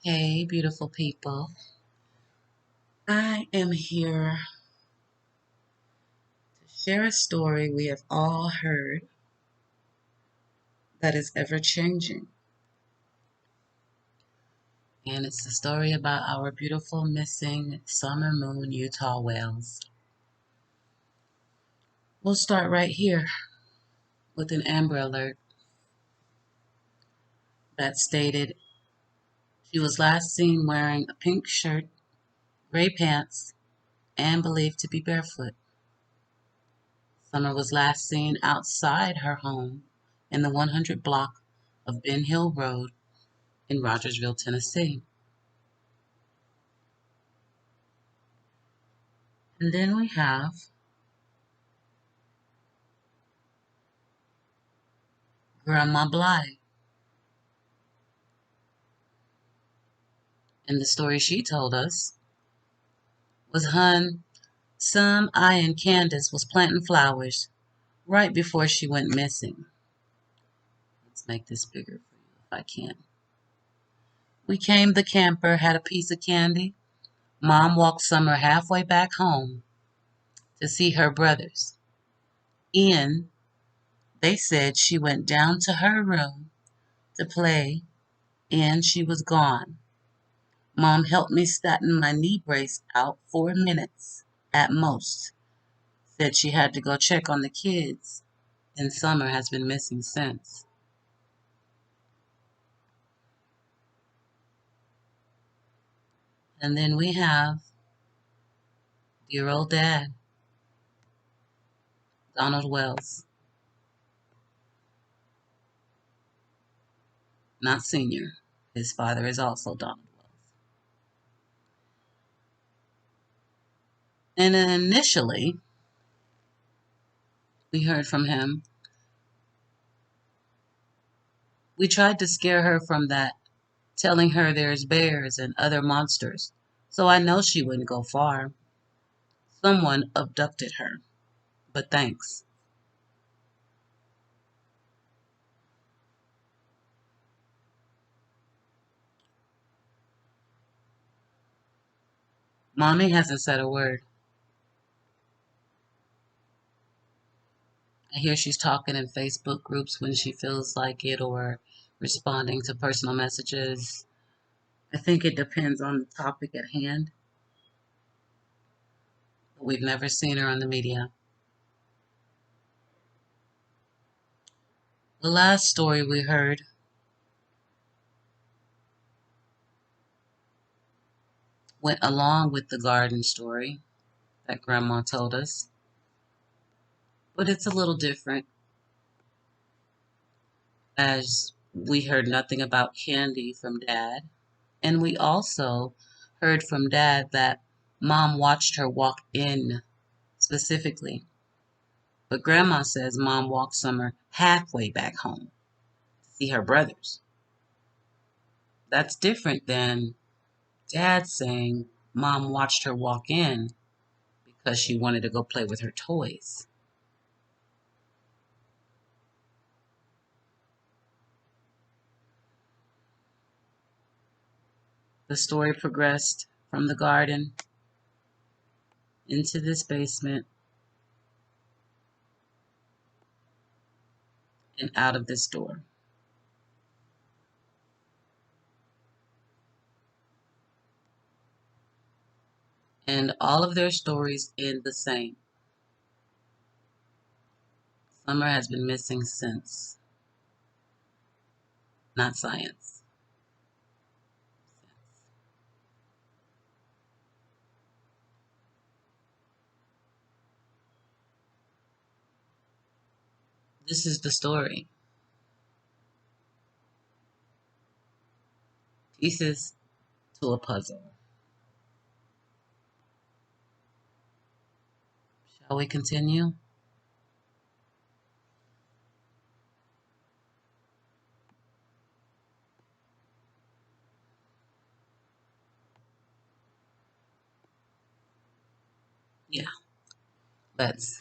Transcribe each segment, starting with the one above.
Hey, beautiful people. I am here to share a story we have all heard that is ever changing. And it's the story about our beautiful missing summer moon Utah whales. We'll start right here with an Amber Alert that stated she was last seen wearing a pink shirt, gray pants, and believed to be barefoot. Summer was last seen outside her home in the 100 block of Ben Hill Road in Rogersville, Tennessee. And then we have Grandma Bly. And the story she told us was some I and Candace was planting flowers right before she went missing. Let's make this bigger for you if I can. We came the camper, had a piece of candy. Mom walked Summer halfway back home to see her brothers. Ian, they said she went down to her room to play and she was gone. Mom helped me straighten my knee brace out 4 minutes at most. Said she had to go check on the kids, and Summer has been missing since. And then we have dear old dad, Donald Wells. Not senior. His father is also Donald Wells. And initially, we heard from him. We tried to scare her from that, telling her there's bears and other monsters, so I know she wouldn't go far. Someone abducted her, but thanks. Mommy hasn't said a word. I hear she's talking in Facebook groups when she feels like it or responding to personal messages. I think it depends on the topic at hand. We've never seen her on the media. The last story we heard went along with the garden story that Grandma told us, but it's a little different as we heard nothing about Candy from Dad, and we also heard from Dad that Mom watched her walk in specifically. But Grandma says Mom walked Summer halfway back home to see her brothers. That's different than Dad saying Mom watched her walk in because she wanted to go play with her toys. The story progressed from the garden into this basement and out of this door. And all of their stories end the same. Summer has been missing since. Not science. This is the story. Pieces to a puzzle. Shall we continue? Yeah, let's.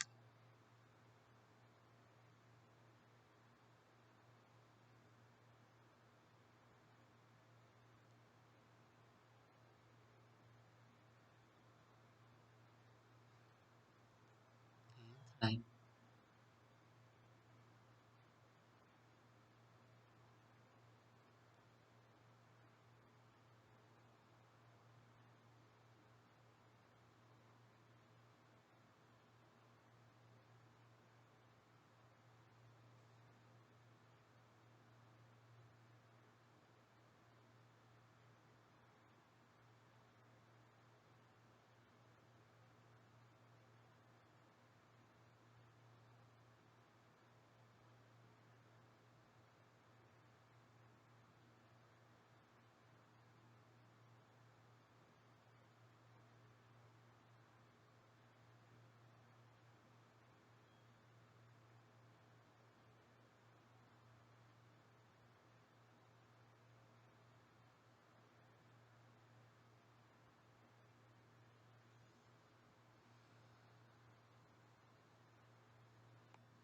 Okay.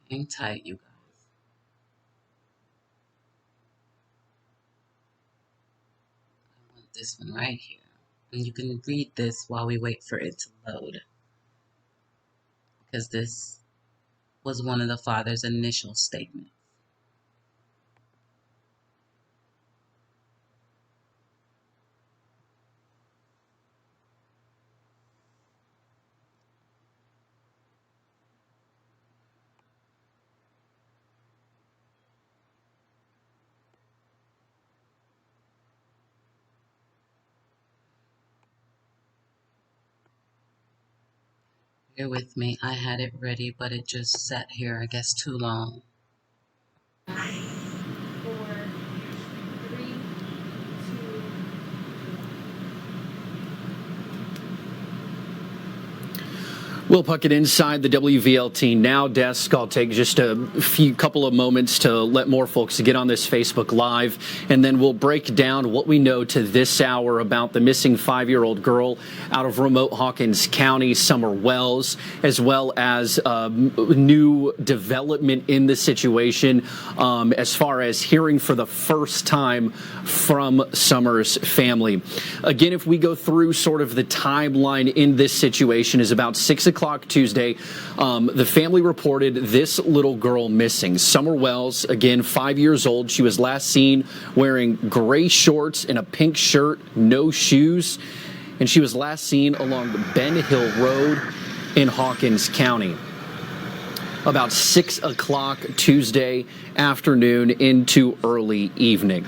Hang tight, you guys. I want this one right here. And you can read this while we wait for it to load, because this was one of the father's initial statements. Bear with me. I had it ready, but it just sat here, I guess, too long. 4, 3, 2. Will Puckett inside the WVLT Now desk. I'll take just a couple of moments to let more folks get on this Facebook Live, and then we'll break down what we know to this hour about the missing 5-year-old girl out of remote Hawkins County, Summer Wells, as well as new development in the situation as far as hearing for the first time from Summer's family. Again, if we go through sort of the timeline in this situation, is about 6 o'clock Tuesday, the family reported this little girl missing. Summer Wells, again, 5 years old. She was last seen wearing gray shorts and a pink shirt, no shoes, and she was last seen along Ben Hill Road in Hawkins County about 6 o'clock Tuesday afternoon into early evening.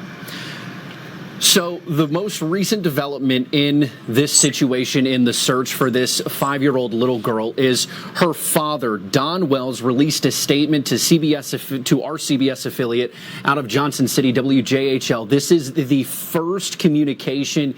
So the most recent development in this situation, in the search for this 5-year-old little girl, is her father, Don Wells, released a statement to our CBS affiliate out of Johnson City, WJHL. This is the first communication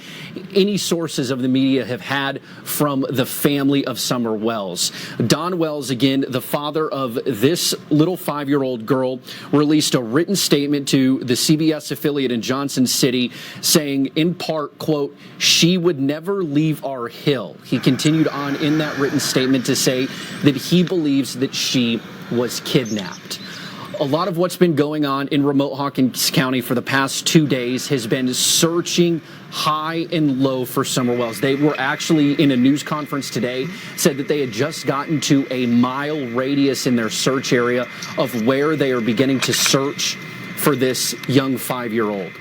any sources of the media have had from the family of Summer Wells. Don Wells, again, the father of this little 5-year-old girl, released a written statement to the CBS affiliate in Johnson City, saying in part, quote, "She would never leave our hill." He continued on in that written statement to say that he believes that she was kidnapped. A lot of what's been going on in remote Hawkins County for the past 2 days has been searching high and low for Summer Wells. They were actually in a news conference today, said that they had just gotten to a mile radius in their search area of where they are beginning to search for this young 5-year-old.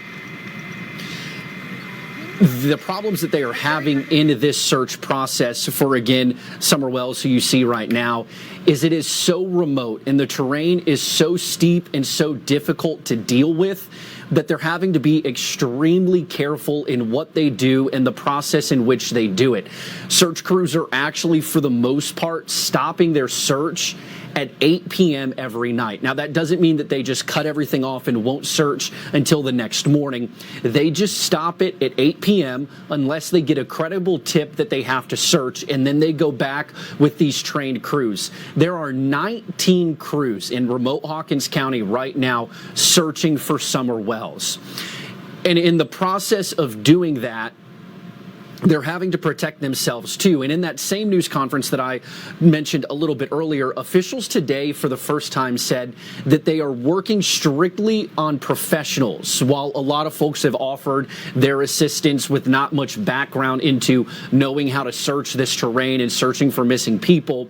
The problems that they are having in this search process for, again, Summer Wells, who you see right now, is it is so remote and the terrain is so steep and so difficult to deal with that they're having to be extremely careful in what they do and the process in which they do it. Search crews are actually, for the most part, stopping their search at 8 p.m. every night. Now, that doesn't mean that they just cut everything off and won't search until the next morning. They just stop it at 8 p.m. unless they get a credible tip that they have to search, and then they go back with these trained crews. There are 19 crews in remote Hawkins County right now searching for Summer Wells. And in the process of doing that, they're having to protect themselves too. And in that same news conference that I mentioned a little bit earlier, officials today for the first time said that they are working strictly on professionals. While a lot of folks have offered their assistance with not much background into knowing how to search this terrain and searching for missing people,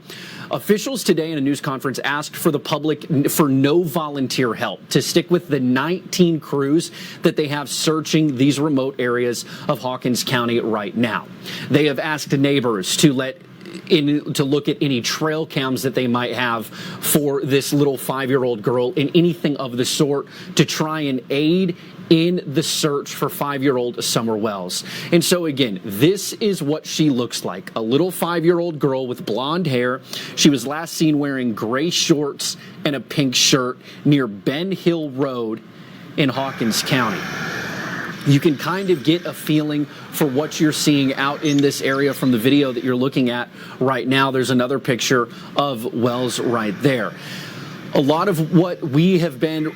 officials today in a news conference asked for the public for no volunteer help, to stick with the 19 crews that they have searching these remote areas of Hawkins County right now. They have asked neighbors to look at any trail cams that they might have for this little 5-year-old girl and anything of the sort to try and aid in the search for 5-year-old Summer Wells. And so again, this is what she looks like. A little 5-year-old girl with blonde hair. She was last seen wearing gray shorts and a pink shirt near Ben Hill Road in Hawkins County. You can kind of get a feeling for what you're seeing out in this area from the video that you're looking at right now. There's another picture of Wells right there. A lot of what we have been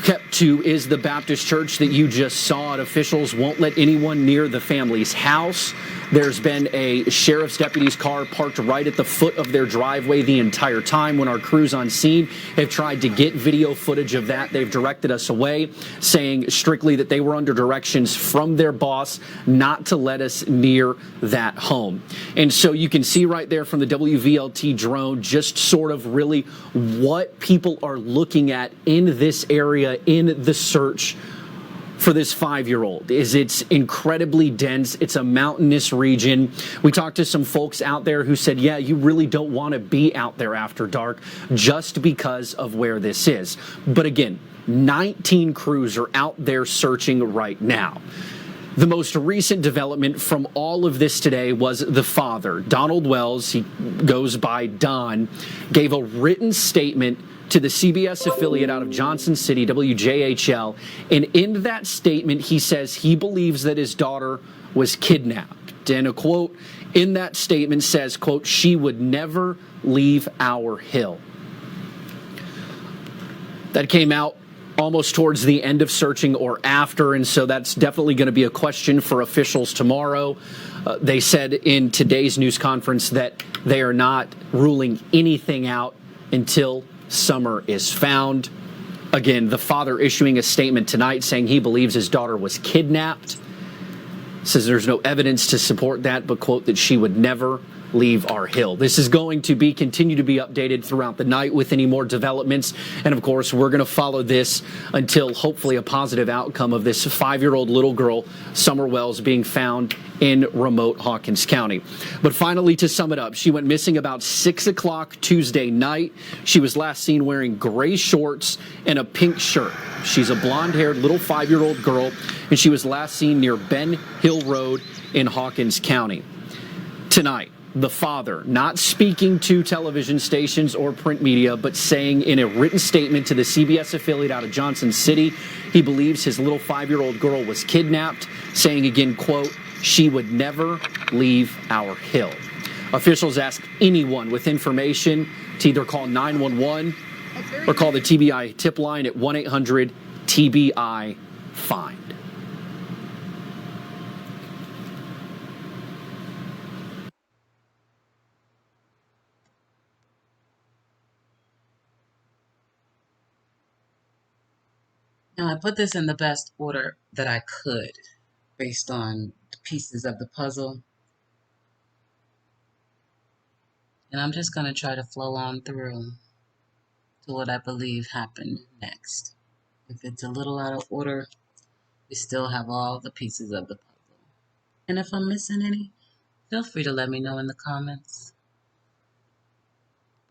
kept to is the Baptist church that you just saw. Officials won't let anyone near the family's house. There's been a sheriff's deputy's car parked right at the foot of their driveway the entire time. When our crews on scene have tried to get video footage of that, they've directed us away, saying strictly that they were under directions from their boss not to let us near that home. And so you can see right there from the WVLT drone just sort of really what people are looking at in this area in the search for this 5-year-old. It's incredibly dense. It's a mountainous region. We talked to some folks out there who said, yeah, you really don't want to be out there after dark just because of where this is. But again, 19 crews are out there searching right now. The most recent development from all of this today was the father, Donald Wells, he goes by Don, gave a written statement to the CBS affiliate out of Johnson City, WJHL. And in that statement, he says he believes that his daughter was kidnapped. And a quote in that statement says, quote, "She would never leave our hill." That came out almost towards the end of searching or after, and so that's definitely going to be a question for officials tomorrow. They said in today's news conference that they are not ruling anything out until Summer is found. Again, the father issuing a statement tonight saying he believes his daughter was kidnapped. Says there's no evidence to support that, but quote, that she would never leave our hill. This is going to continue to be updated throughout the night with any more developments. And of course, we're going to follow this until hopefully a positive outcome of this 5-year-old little girl, Summer Wells, being found in remote Hawkins County. But finally, to sum it up, she went missing about 6 o'clock Tuesday night. She was last seen wearing gray shorts and a pink shirt. She's a blonde-haired little 5-year-old girl, and she was last seen near Ben Hill Road in Hawkins County. Tonight, the father, not speaking to television stations or print media, but saying in a written statement to the CBS affiliate out of Johnson City, he believes his little 5-year-old girl was kidnapped, saying again, quote, "She would never leave our hill." Officials ask anyone with information to either call 911 or call the TBI tip line at 1-800-TBI-FIND. Now, I put this in the best order that I could based on the pieces of the puzzle. And I'm just going to try to flow on through to what I believe happened next. If it's a little out of order, we still have all the pieces of the puzzle. And if I'm missing any, feel free to let me know in the comments.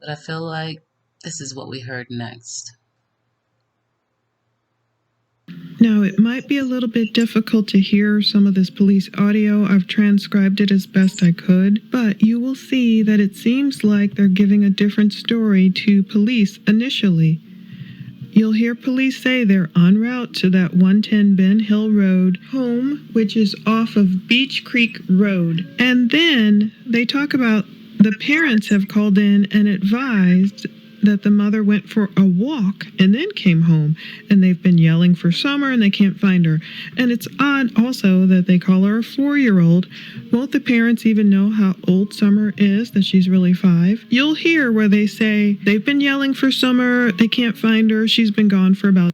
But I feel like this is what we heard next. Now, it might be a little bit difficult to hear some of this police audio. I've transcribed it as best I could, but you will see that it seems like they're giving a different story to police initially. You'll hear police say they're en route to that 110 Ben Hill Road home, which is off of Beach Creek Road. And then they talk about the parents have called in and advised that the mother went for a walk and then came home, and they've been yelling for Summer and they can't find her. And it's odd also that they call her a 4-year-old. Won't the parents even know how old Summer is, that she's really 5? You'll hear where they say they've been yelling for Summer, they can't find her, she's been gone for about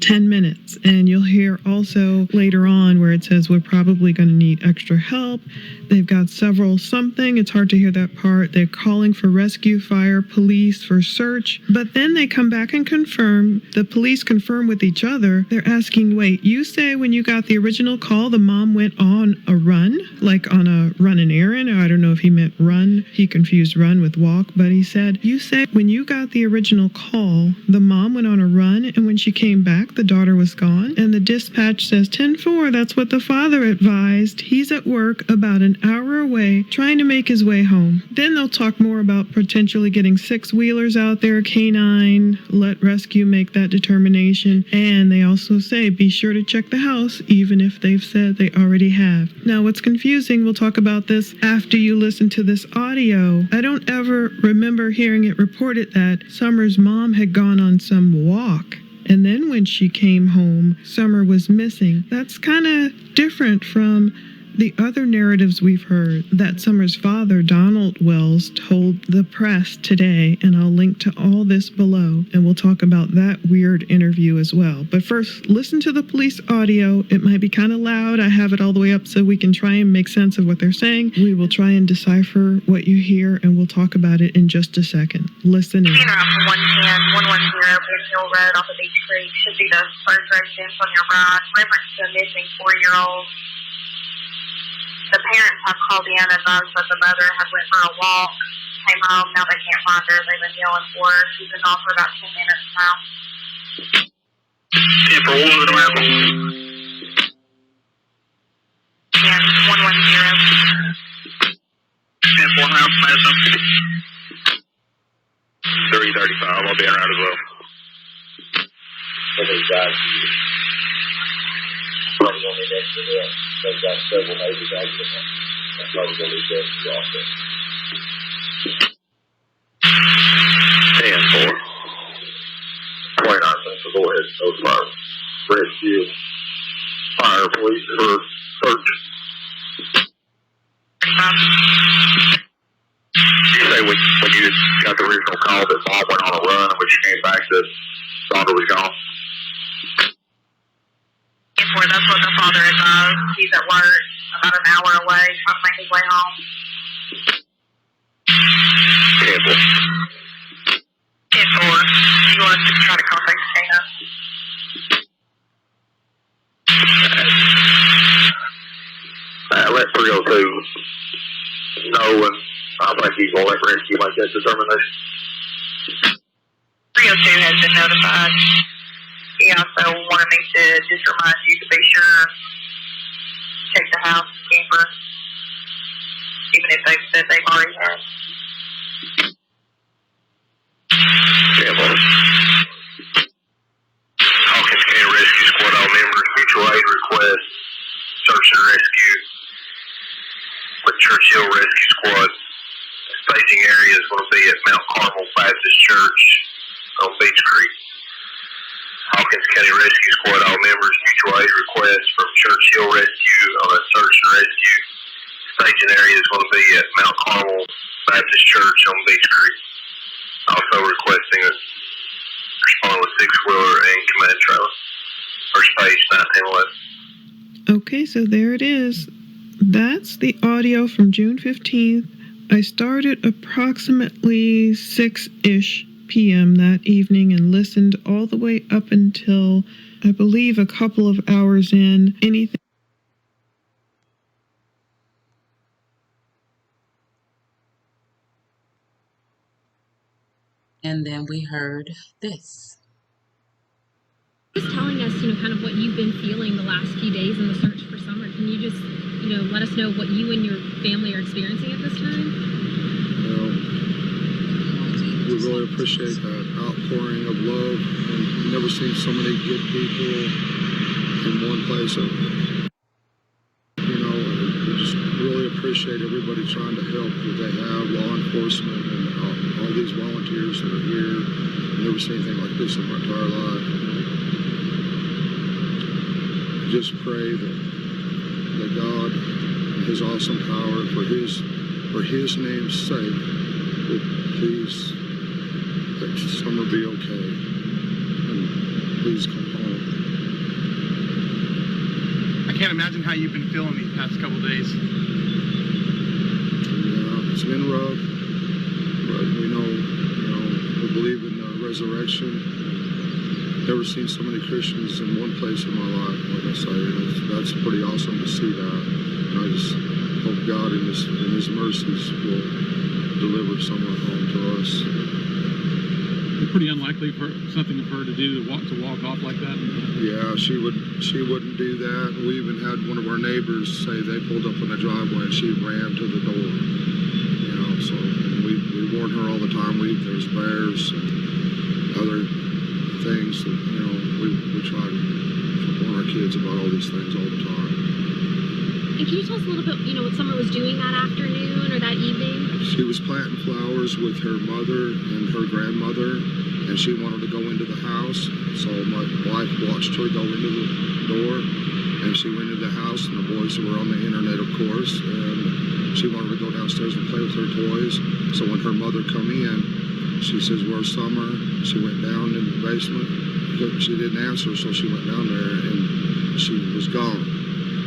10 minutes. And you'll hear also later on where it says we're probably going to need extra help. They've got several something. It's hard to hear that part. They're calling for rescue, fire, police for search. But then they come back and confirm. The police confirm with each other. They're asking, wait, you say when you got the original call, the mom went on a run? Like on a run an errand? Or I don't know if he meant run. He confused run with walk. But he said, you said when you got the original call, the mom went on a run, and when she came back, the daughter was gone. And the dispatch says 10-4. That's what the father advised. He's at work about an hour away trying to make his way home. Then they'll talk more about potentially getting 6-wheelers out there, canine, let rescue make that determination. And they also say be sure to check the house, even if they've said they already have. Now what's confusing, we'll talk about this after you listen to this audio. I don't ever remember hearing it reported that Summer's mom had gone on some walk, and then when she came home, Summer was missing. That's kind of different from the other narratives we've heard that Summer's father, Donald Wells, told the press today, and I'll link to all this below, and we'll talk about that weird interview as well. But first, listen to the police audio. It might be kind of loud. I have it all the way up so we can try and make sense of what they're saying. We will try and decipher what you hear, and we'll talk about it in just a second. Listen in. 110, 110, Ben Hill Road off of Beach Creek. Should be the first residence on your right. Reference to a missing 4-year-old. The parents have called in and advised that the mother had went for a walk, came home, now they can't find her. They've been yelling for her. She's been gone for about 10 minutes now. 10 for 1 America. 110. 10 for House Madison. 335. I'll be around as well. Probably going to need extra help. They've got several neighbors out there. That's probably going to need extra also. 10 4. 29 cents, so go ahead and notify rescue, fire, police for search. You say when you got the original call that mom went on a run and when she came back that daughter was gone? That's what the father advised. He's at work about an hour away, trying to make his way home. 10 4. 10-4. You want us to try to contact Dana? Let 302 know, and I think he's going to let rescue make that determination. 302 has been notified. He also wanted me to just remind you to be sure, check the house, camper, even if they've said they've already had. 10 4. Hawkins County Rescue Squad, all members, mutual aid request, search and rescue with Churchill Rescue Squad. Staging area is going to be at Mount Carmel Baptist Church on Beach Creek. Hawkins County Rescue Squad, all members, mutual aid request from Churchill Rescue on a search and rescue. Staging area is going to be at Mount Carmel Baptist Church on Beach Creek. Also requesting a respond with 6-wheeler and command trailer. First page, 1911. Okay, so there it is. That's the audio from June 15th. I started approximately 6-ish p.m. that evening and listened all the way up until, I believe, a couple of hours in. Anything. And then we heard this. Just telling us, kind of what you've been feeling the last few days in the search for Summer. Can you just, let us know what you and your family are experiencing at this time? We really appreciate that outpouring of love, and never seen so many good people in one place. We just really appreciate appreciate everybody trying to help that they have, law enforcement and all these volunteers that are here. I've never seen anything like this in my entire life. Just pray that God, in His awesome power, for His name's sake, would please let Summer be okay, and please come home. I can't imagine how you've been feeling these past couple days. Yeah, it's been rough, but we believe in resurrection. Never seen so many Christians in one place in my life. Like I say, that's pretty awesome to see that. And I just hope God in His mercies will deliver someone home to us. It's pretty unlikely for something of her to do to walk off like that. Yeah, she wouldn't do that. We even had one of our neighbors say they pulled up in the driveway and she ran to the door. So we warn her all the time. There's bears and other things that we try to warn our kids about all these things all the time. And can you tell us a little bit, what Summer was doing that afternoon or that evening? She was planting flowers with her mother and her grandmother, and she wanted to go into the house. So my wife watched her go into the door, and she went into the house, and the boys were on the internet, of course, and she wanted to go downstairs and play with her toys. So when her mother come in, she says, "Where's Summer?" She went down in the basement. She didn't answer, so she went down there, and she was gone.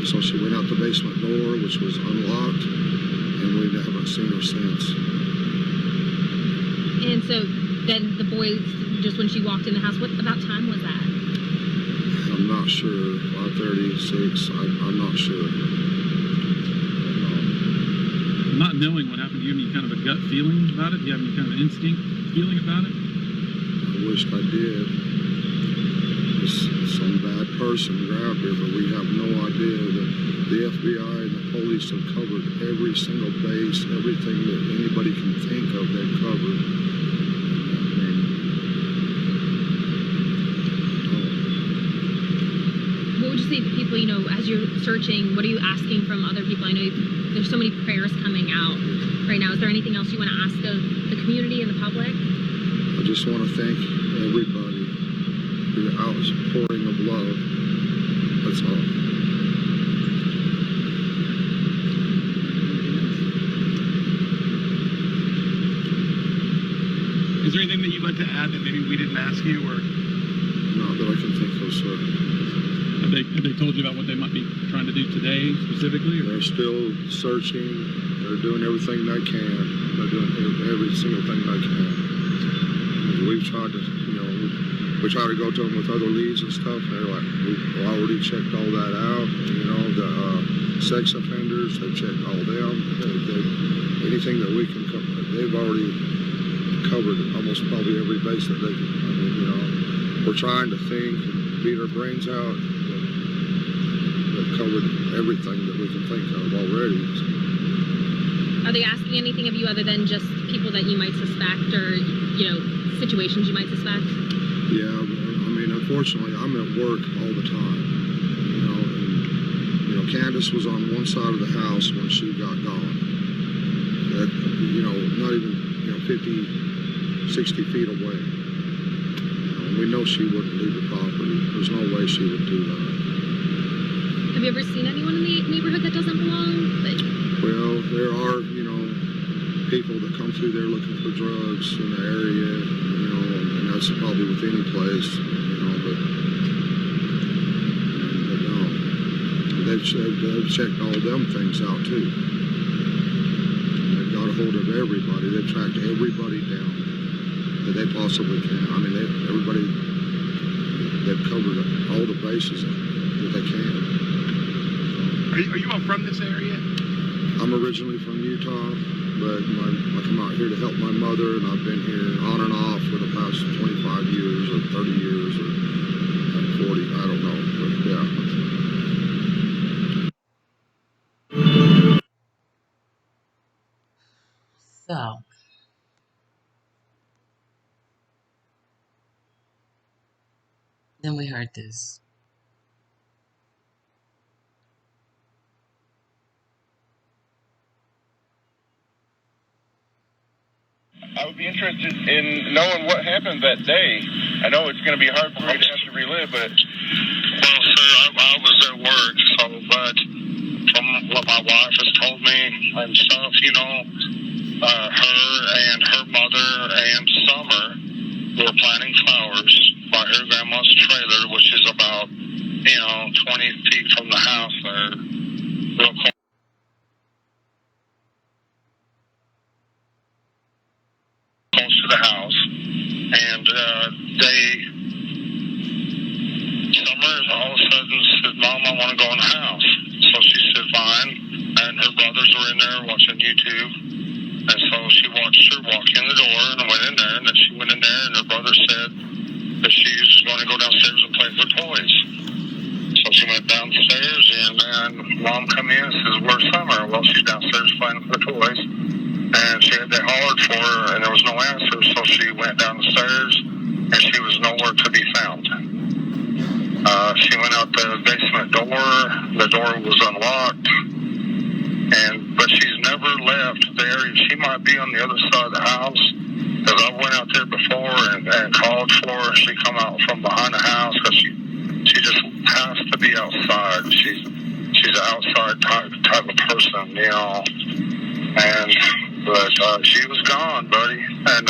So she went out the basement door, which was unlocked, and we haven't seen her since. And so then the boys, just when she walked in the house, what about time was that? I'm not sure. 5:36. I'm not sure. Not knowing what happened, do you have any kind of a gut feeling about it? Do you have any kind of instinct feeling about it? I wished I did. Some bad person grabbed her, but we have no idea. The FBI and the police have covered every single base, everything that anybody can think of, they've covered. What would you say to people, as you're searching, what are you asking from other people? I know there's so many prayers coming out right now. Is there anything else you want to ask of the community and the public? I just want to thank everybody for the outpouring of love. That's all. Is there anything that you'd like to add that maybe we didn't ask you, or? Not that I can think of, sir. Have they told you about what they might be trying to do today specifically? Or? They're still searching. They're doing everything they can. They're doing every single thing they can. We've tried to, we try to go to them with other leads and stuff, and they're like, we've already checked all that out. The sex offenders, they've checked all them. Anything that we can cover, they've already covered almost probably every base that they can. We're trying to think and beat our brains out. They've covered everything that we can think of already. Are they asking anything of you other than just people that you might suspect or, situations you might suspect? Yeah, unfortunately, I'm at work all the time, and Candace was on one side of the house when she got gone. Not even, 50, 60 feet away. We know she wouldn't leave the property. There's no way she would do that. Have you ever seen anyone in the neighborhood that doesn't belong? Well, there are, people that come through there looking for drugs in the area, and that's probably with any place, but no. They've checked all them things out too. They've got a hold of everybody. They've tracked everybody down that they possibly can. They've covered all the bases that they can. Are you all from this area? I'm originally from Utah, but I come out here to help my mother, and I've been here on and off for the past 25 years or 30 years or 40, I don't know, but yeah. So, then we heard this. I would be interested in knowing what happened that day. I know it's going to be hard for me to have to relive, but... Well, sir, I was at work, but from what my wife has told me and stuff, her and her mother and Summer were planting flowers by her grandma's trailer, which is about, 20 feet from the house there, real close. Close to the house, and Summer all of a sudden said, "Mom, I want to go in the house." So she said, "Fine," and her brothers were in there watching YouTube, and so she watched her walk in the door and went in there, and then she went in there, and her brother said that she was going to go downstairs and play with her toys. So she went downstairs, and then Mom come in and says, "Where's Summer?" Well, she's downstairs playing with her toys. And they hollered for her, and there was no answer, so she went down the stairs, and she was nowhere to be found. She went out the basement door. The door was unlocked, but she's never left the area. She might be on the other side of the house, because I went out there before and called for her, and she come out from behind the house, because she just has to be outside. She's an outside type of person, But she was gone, buddy. And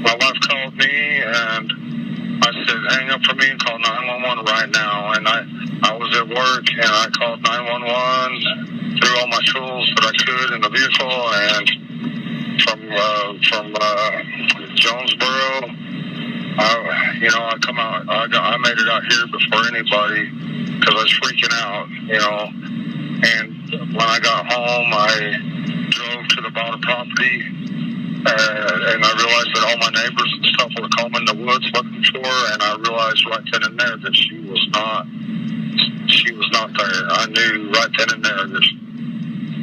my wife called me, and I said, "Hang up for me and call 911 right now." And I was at work, and I called 911, threw all my tools that I could in the vehicle, and from Jonesboro, I come out. I made it out here before anybody because I was freaking out, And when I got home, I drove to the bottom property, and I realized that all my neighbors and stuff were combing the woods looking for her, and I realized right then and there that she was not there. I knew right then and there that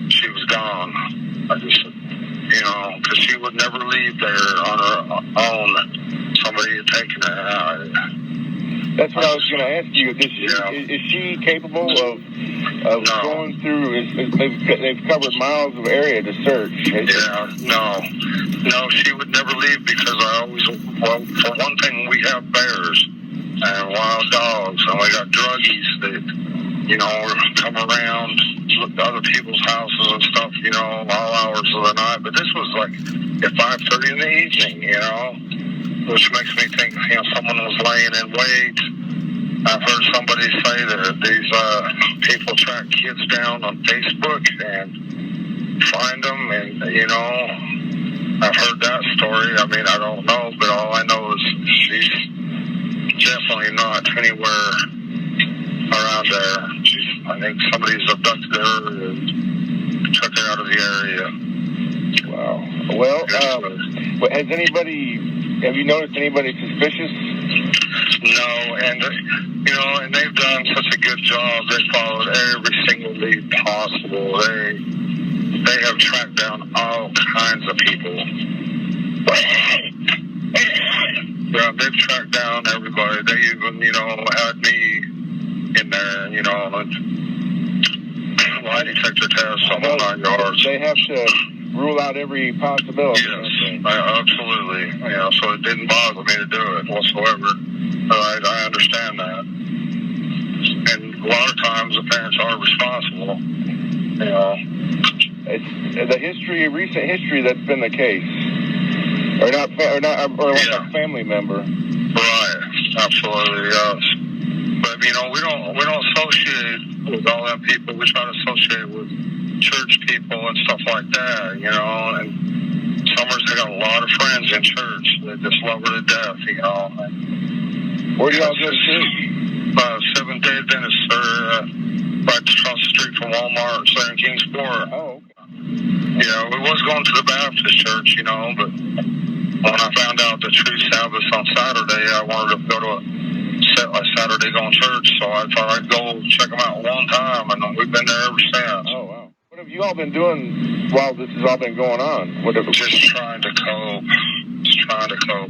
she was gone. I just, because she would never leave there on her own. Somebody had taken her out. That's what I was going to ask you. Is she capable of going through? They've covered miles of area to search. No, she would never leave because for one thing, we have bears and wild dogs, and we got druggies that, come around other people's houses and stuff, all hours of the night. But this was like at 5:30 in the evening, which makes me think, someone was laying in wait. I've heard somebody say that these people track kids down on Facebook and find them, and I've heard that story. I mean, I don't know, but all I know is she's definitely not anywhere around there. I think somebody's abducted her and took her out of the area. Wow. Well, have you noticed anybody suspicious? No, and they've done such a good job. They followed every single lead possible. They have tracked down all kinds of people. Yeah, they've tracked down everybody. They even, had me in there, lie detector tests on the 9 yards. They have to rule out every possibility. Yes, absolutely. So it didn't bother me to do it whatsoever. I understand that. And a lot of times the parents are responsible. It's recent history that's been the case. Or a family member. Right, absolutely, yes. But we don't associate with all them people. We try to associate with church people and stuff like that, and Summers got a lot of friends in church. They just love her to death, Where do y'all go to church? Seventh-day Adventist, right across the street from Walmart, there in Kingsport. Oh, okay. We was going to the Baptist church, but when I found out the True Sabbath on Saturday, I wanted to go to a Saturday going church, so I thought I'd go check them out one time, and we've been there ever since. Oh, wow. What have you all been doing while this has all been going on? Just trying to cope.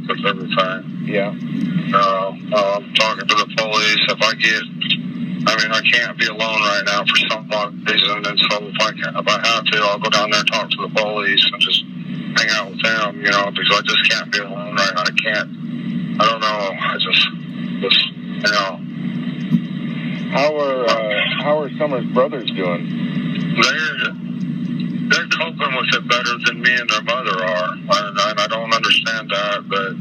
With everything. Yeah. I'm talking to the police. I can't be alone right now for some reason, and so if I have to, I'll go down there and talk to the police and just hang out with them, you know, because I just can't be alone, right? I can't, I don't know, I just, you know. How are Summer's brothers doing? They're coping with it better than me and their mother are, and I don't understand that, but,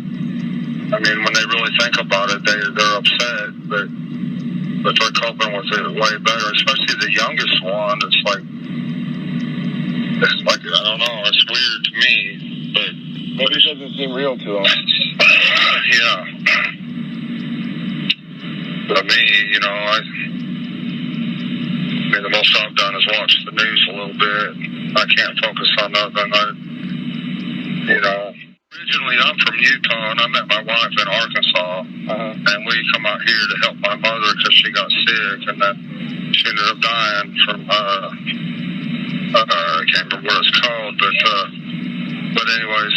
I mean, when they really think about it, they're upset, but they're coping with it way better, especially the youngest one. It's like, I don't know, it's weird to me, but... Maybe it doesn't seem real to them. Yeah. But me, you know, I mean, the most I've done is watch the news a little bit. I can't focus on nothing. You know, originally I'm from Utah, and I met my wife in Arkansas, and we come out here to help my mother because she got sick, and then she ended up dying from, I can't remember what it's called, but anyways,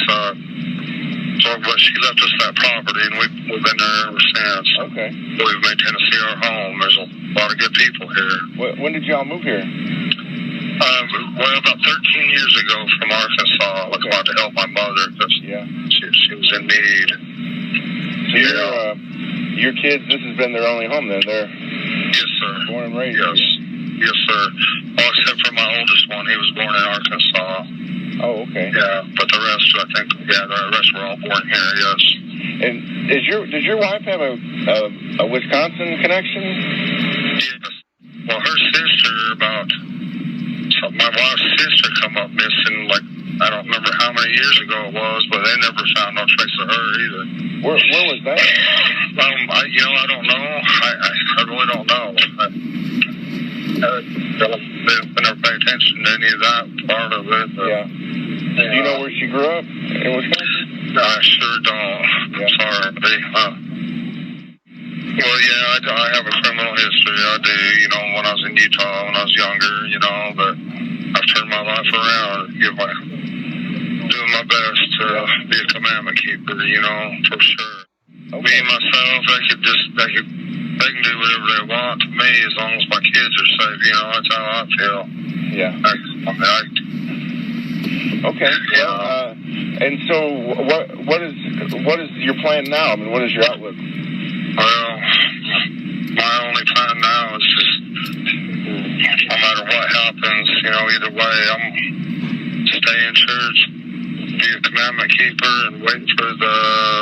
but she left us that property, and we've been there ever since. Okay. We've made Tennessee our home. There's a lot of good people here. When did y'all move here? Well, about 13 years ago from Arkansas. I wanted to help my mother because she was in need. So your kids, this has been their only home then? They're yes, sir. Born and raised yes. here? Yes, sir. Well, except for my oldest one. He was born in Arkansas. Oh, okay. Yeah, but the rest, I think, the rest were all born here, yes. And does your wife have a Wisconsin connection? Yes. Well, her sister, my wife's sister come up missing, like, I don't remember how many years ago it was, but they never found no trace of her either. Where was that? I don't know. I really don't know. I never pay attention to any of that part of it. Do you know where she grew up in Wisconsin? No, I sure don't. I'm sorry. Well, yeah, I have a criminal history. I do, you know, when I was in Utah, when I was younger, you know, but I've turned my life around, doing my best to be a commandment keeper, you know, for sure. Okay. Me and myself, they can do whatever they want to me as long as my kids are safe, you know, that's how I feel. Yeah. Okay. Well, and so what is your plan now? I mean, what is your outlook? Well, my only plan now is just, no matter what happens, you know, either way, I'm stay in church, be a commandment keeper, and wait for the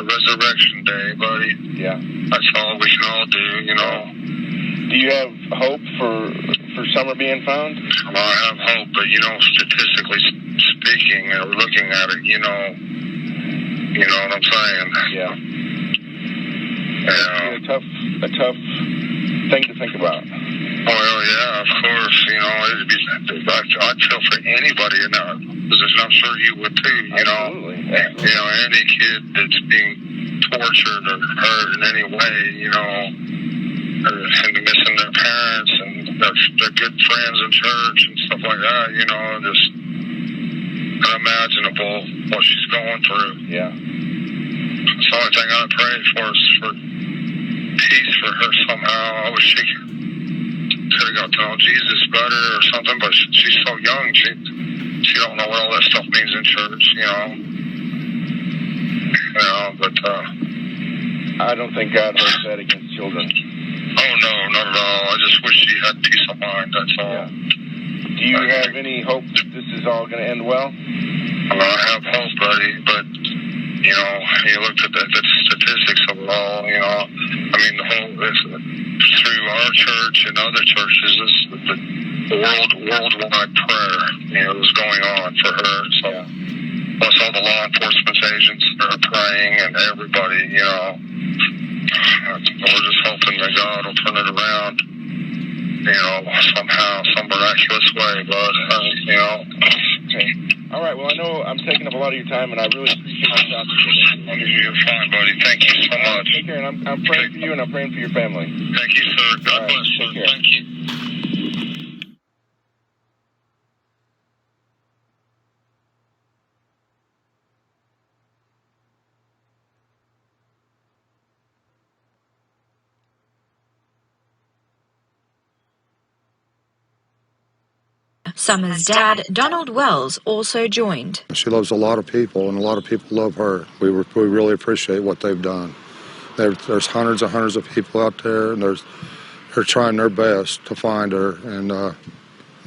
resurrection day, buddy. Yeah. That's all we can all do, you know. Do you have hope for Summer being found? Well, I have hope, but, you know, statistically speaking, or looking at it, you know what I'm saying? Yeah. Yeah. A tough thing to think about. Oh, well, yeah, of course. You know, I'd feel for anybody in that position. I'm sure you would too. You Absolutely. You know, any kid that's being tortured or hurt in any way, you know, and missing their parents and their good friends in church and stuff like that. You know, just unimaginable what she's going through. Yeah. It's the only thing I pray for is for peace for her somehow. I wish she could have got to know Jesus better or something, but she's so young. She don't know what all that stuff means in church, you know. But I don't think God holds that against children. Oh no, not at all. I just wish she had peace of mind. That's all. Yeah. Do you have any hope that this is all going to end well? I have hope, buddy, but. You know, you look at the statistics of it all, you know, I mean, through our church and other churches, the worldwide prayer, you know, is going on for her. So, plus all the law enforcement agents are praying and everybody, you know, we're just hoping that God will turn it around, you know, somehow, some miraculous way, but, you know. Okay. All right. Well, I know I'm taking up a lot of your time, and I really appreciate you talking to me. You're fine, buddy. Thank you so much. Take care, and I'm praying for you, and I'm praying for your family. Thank you, sir. God bless you. Take care. Thank you. Summer's dad, Donald Wells, also joined. She loves a lot of people, and a lot of people love her. We really appreciate what they've done. There's hundreds and hundreds of people out there, and they're trying their best to find her, and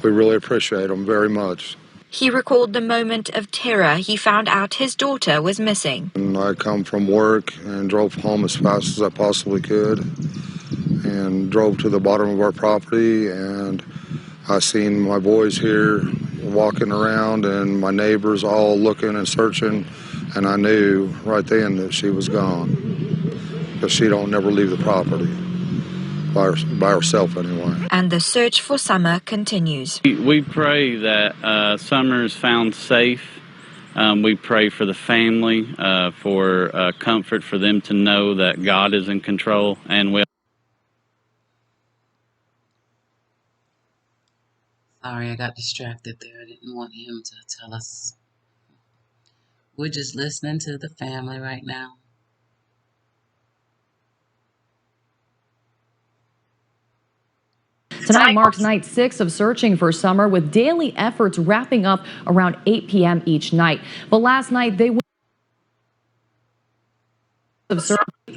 we really appreciate them very much. He recalled the moment of terror he found out his daughter was missing. And I come from work and drove home as fast as I possibly could, and drove to the bottom of our property, and I seen my boys here walking around and my neighbors all looking and searching, and I knew right then that she was gone, because she don't never leave the property. By herself anyway. And the search for Summer continues. We pray that Summer is found safe. We pray for the family, for comfort for them to know that God is in control, and we. Sorry, I got distracted there. I didn't want him to tell us. We're just listening to the family right now. Tonight marks night 6 of searching for Summer, with daily efforts wrapping up around 8 p.m. each night. But last night they were of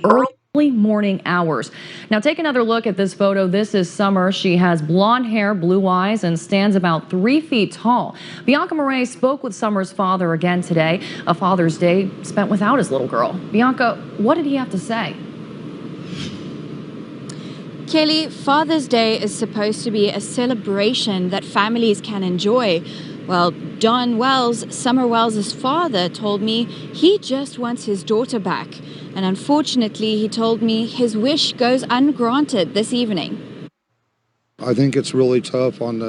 early morning hours. Now take another look at this photo. This is Summer. She has blonde hair, blue eyes, and stands about 3 feet tall. Bianca Moret spoke with Summer's father again today, a Father's Day spent without his little girl. Bianca, what did he have to say? Kelly, Father's Day is supposed to be a celebration that families can enjoy. Well, Don Wells, Summer Wells' father, told me he just wants his daughter back. And unfortunately, he told me his wish goes ungranted this evening. I think it's really tough on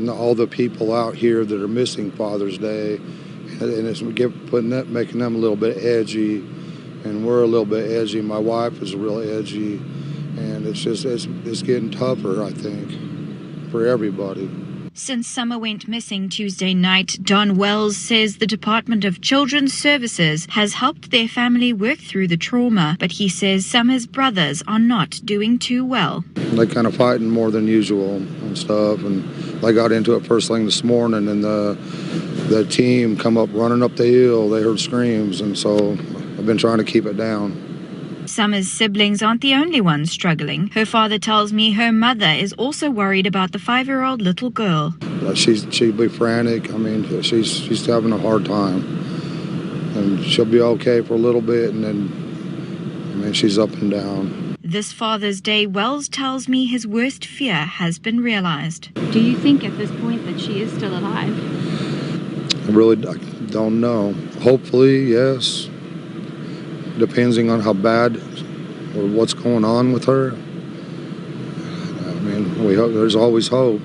all the people out here that are missing Father's Day, and it's making them a little bit edgy, and we're a little bit edgy. My wife is real edgy. And it's getting tougher, I think, for everybody. Since Summer went missing Tuesday night, Don Wells says the Department of Children's Services has helped their family work through the trauma, but he says Summer's brothers are not doing too well. They kind of fighting more than usual and stuff, and they got into it first thing this morning, and the team come up running up the hill. They heard screams, and so I've been trying to keep it down. Summer's siblings aren't the only ones struggling. Her father tells me her mother is also worried about the 5-year-old little girl. She'd be frantic. I mean, she's having a hard time. And she'll be okay for a little bit, and then, I mean, she's up and down. This Father's Day, Wells tells me his worst fear has been realized. Do you think at this point that she is still alive? I don't know. Hopefully, yes. Depending on how bad or what's going on with her. I mean, we hope, there's always hope.